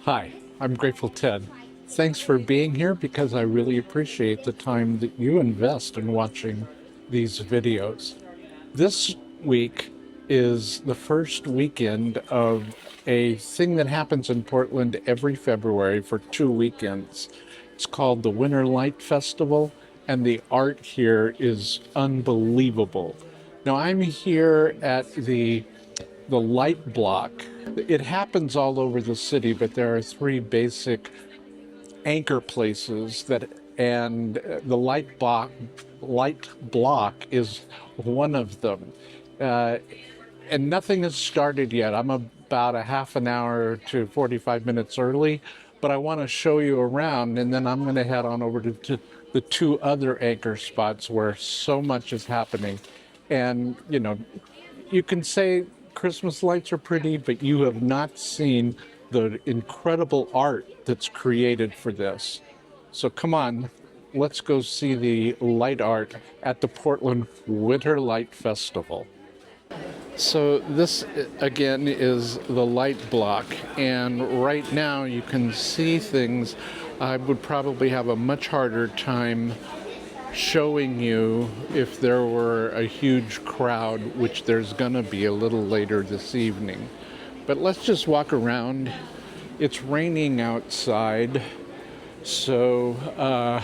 Hi, I'm Grateful Ted. Thanks for being here because I really appreciate the time that you invest in watching these videos. This week is the first weekend of a thing that happens in Portland every February for 2 weekends. It's called the Winter Light Festival, and the art here is unbelievable. Now, I'm here at the light block. It happens all over the city, but there are three basic anchor places and the light block is one of them. Uh, and nothing has started yet. I'm about a half an hour to 45 minutes early, but I want to show you around, and then I'm going to head on over to the two other anchor spots where so much is happening. And, you can say Christmas lights are pretty, but you have not seen the incredible art that's created for this. So come on, let's go see the light art at the Portland Winter Light Festival. So this again is the light block, and right now you can see things. I would probably have a much harder time showing you if there were a huge crowd, which there's gonna be a little later this evening. But let's just walk around. It's raining outside, so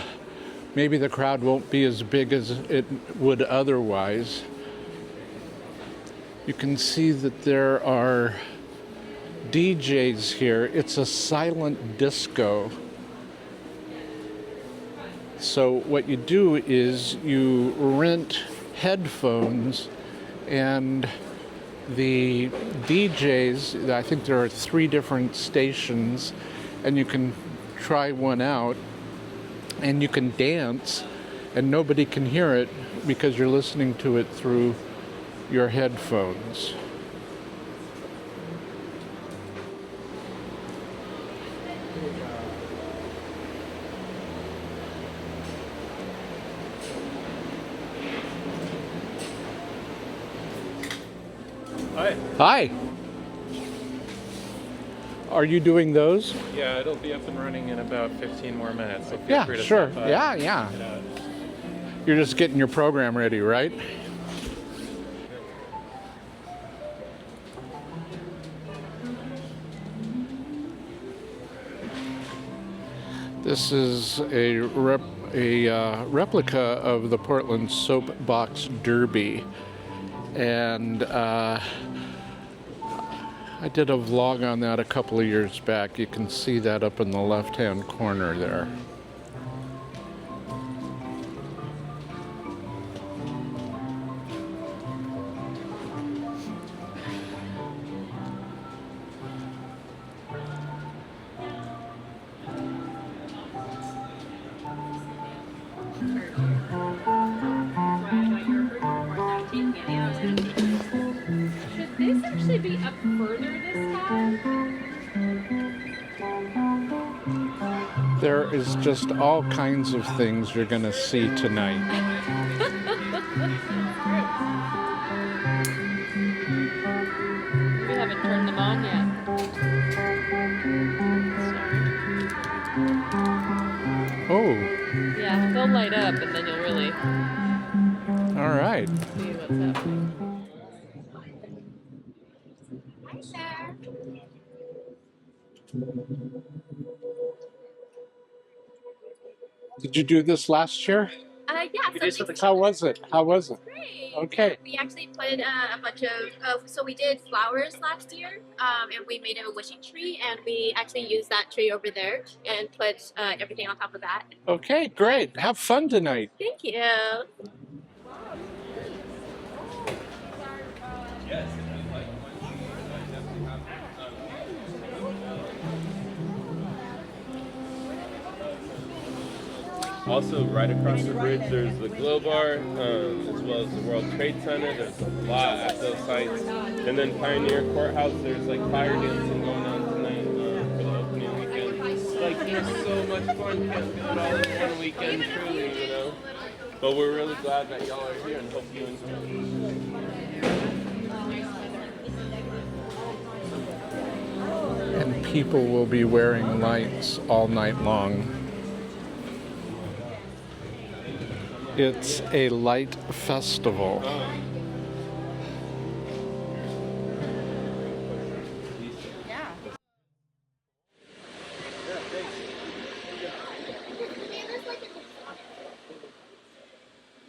maybe the crowd won't be as big as it would otherwise. You can see that there are DJs here. It's a silent disco. So what you do is you rent headphones, and the DJs, I think there are 3 different stations, and you can try one out and you can dance and nobody can hear it because you're listening to it through your headphones. Hi. Hi. Are you doing those? Yeah, it'll be up and running in about 15 more minutes. So feel Yeah, free to sure. stop by Yeah, and yeah. check it out. You're just getting your program ready, right? This is a replica of the Portland Soapbox Derby, and I did a vlog on that a couple of years back. You can see that up in the left-hand corner there. Should this actually be up further this time? There is just all kinds of things you're going to see tonight. We haven't turned them on yet. Oh, Yeah, they'll light up and then you'll really all right. see what's happening. Did you do this last year? Yeah, so we, How was it? How was it? great. Okay. We actually put a bunch of, so we did flowers last year, and we made a wishing tree, and we actually used that tree over there and put everything on top of that. Okay, great. Have fun tonight. Thank you. Also, right across the bridge, there's the Glow Bar, as well as the World Trade Center. There's a lot at those sites. And then Pioneer Courthouse, there's like fire dancing going on tonight for the opening weekend. Like, there's so much fun. Can't do it all in one weekend, truly, you know? But we're really glad that y'all are here and hope you enjoy. And people will be wearing lights all night long. It's a light festival.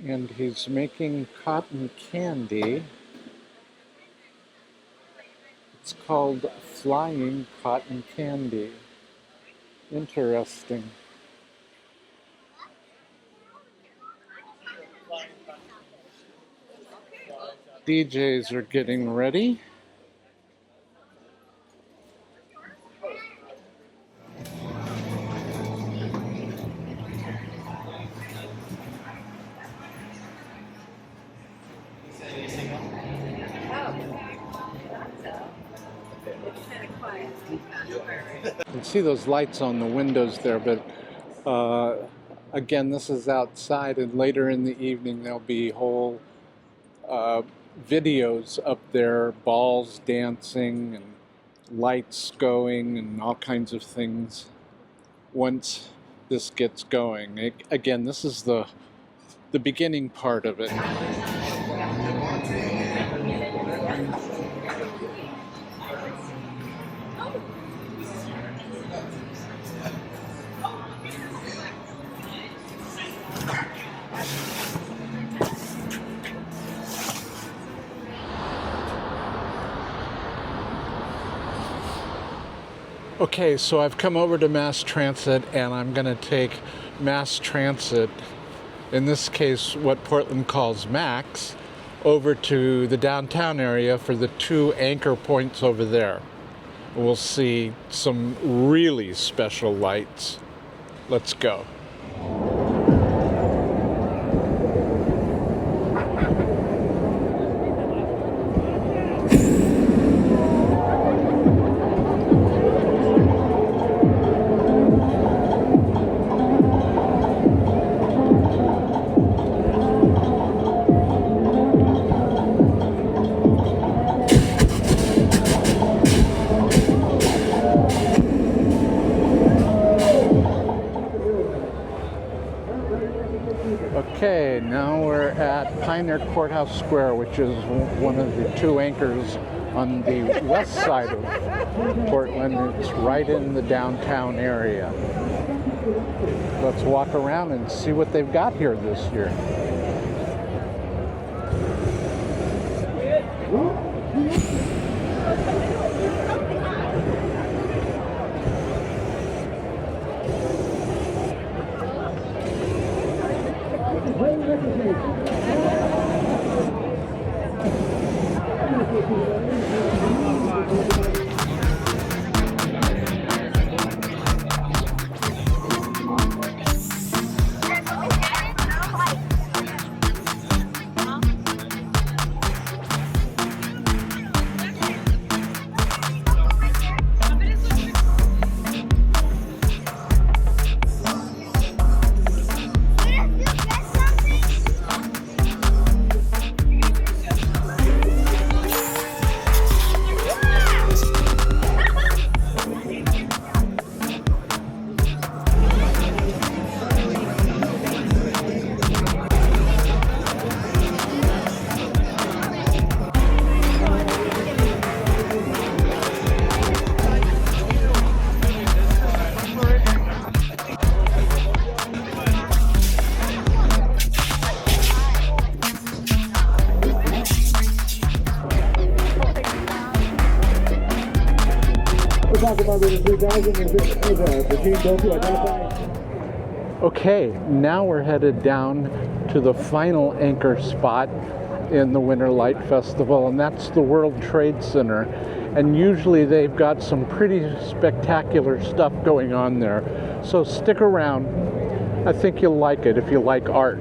And he's making cotton candy. It's called flying cotton candy. Interesting. DJs are getting ready. You can see those lights on the windows there, but again, this is outside, and later in the evening there'll be whole videos up there, balls dancing and lights going and all kinds of things once this gets going. Again, this is the beginning part of it. Okay, so I've come over to mass transit, and I'm going to take mass transit, in this case what Portland calls MAX, over to the downtown area for the 2 anchor points over there. We'll see some really special lights. Let's go. Okay, now we're at Pioneer Courthouse Square, which is one of the 2 anchors on the west side of Portland. It's right in the downtown area. Let's walk around and see what they've got here this year. Okay, now we're headed down to the final anchor spot in the Winter Light Festival, and that's the World Trade Center. And usually they've got some pretty spectacular stuff going on there. So stick around. I think you'll like it if you like art.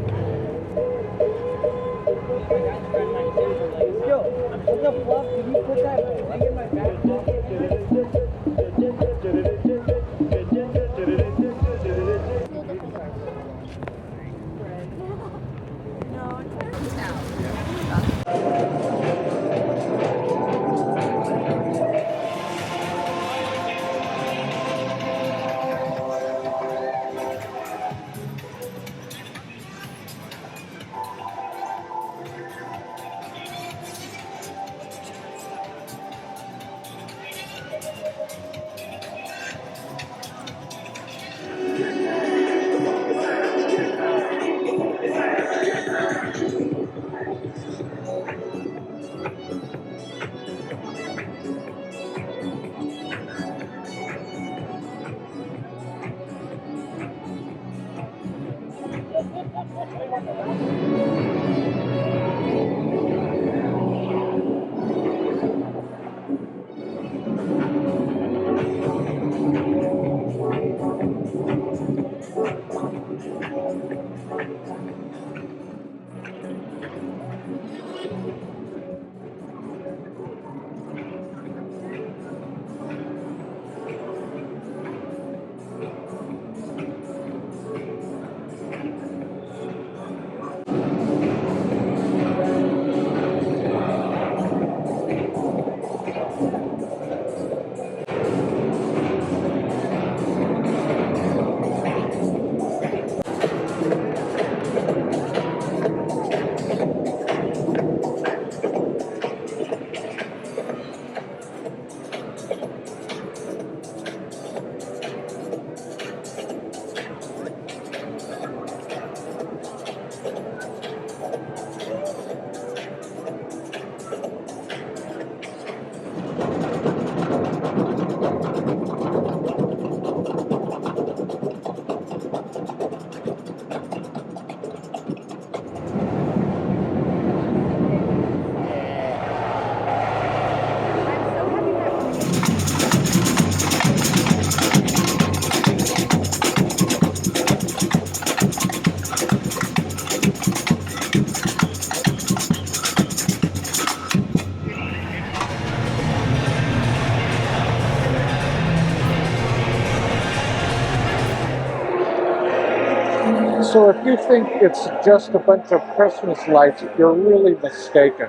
So if you think it's just a bunch of Christmas lights, you're really mistaken.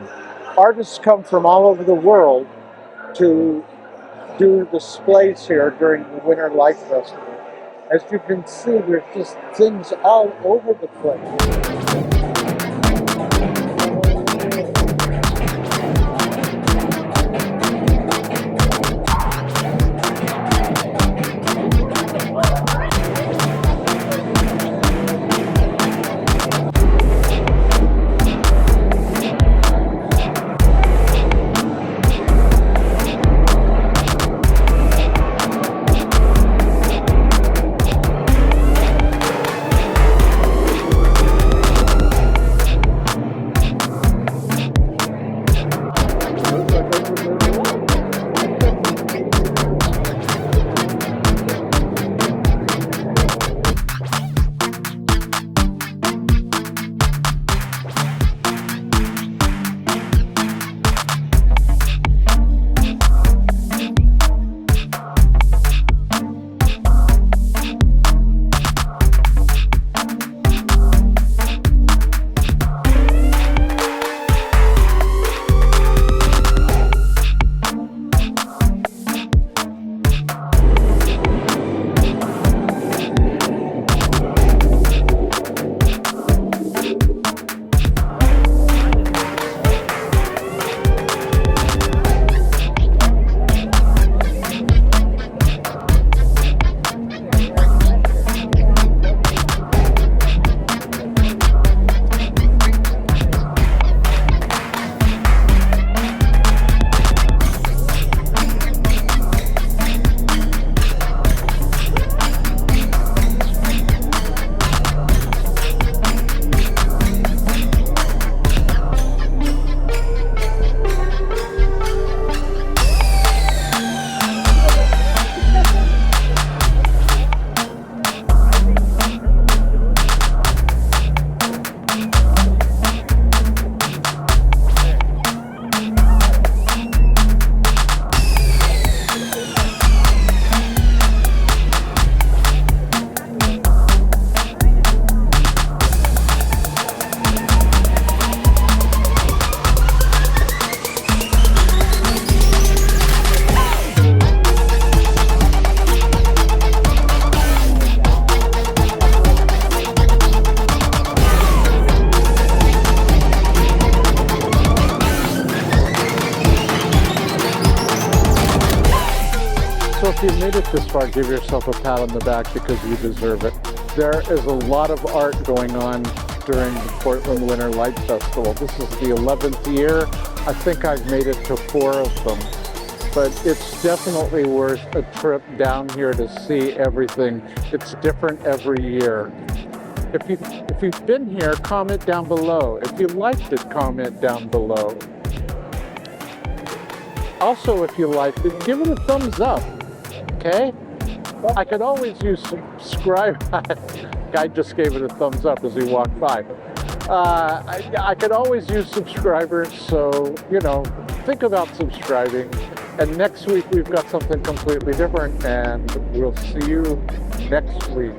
Artists come from all over the world to do displays here during the Winter Light Festival. As you can see, there's just things all over the place. So if you made it this far, give yourself a pat on the back because you deserve it. There is a lot of art going on during the Portland Winter Light Festival. This is the 11th year. I think I've made it to 4 of them. But it's definitely worth a trip down here to see everything. It's different every year. If you've been here, comment down below. If you liked it, comment down below. Also, if you liked it, give it a thumbs up. Okay? I could always use subscribe. Guy just gave it a thumbs up as he walked by. I could always use subscribers, so, you know, think about subscribing. And next week we've got something completely different, and we'll see you next week.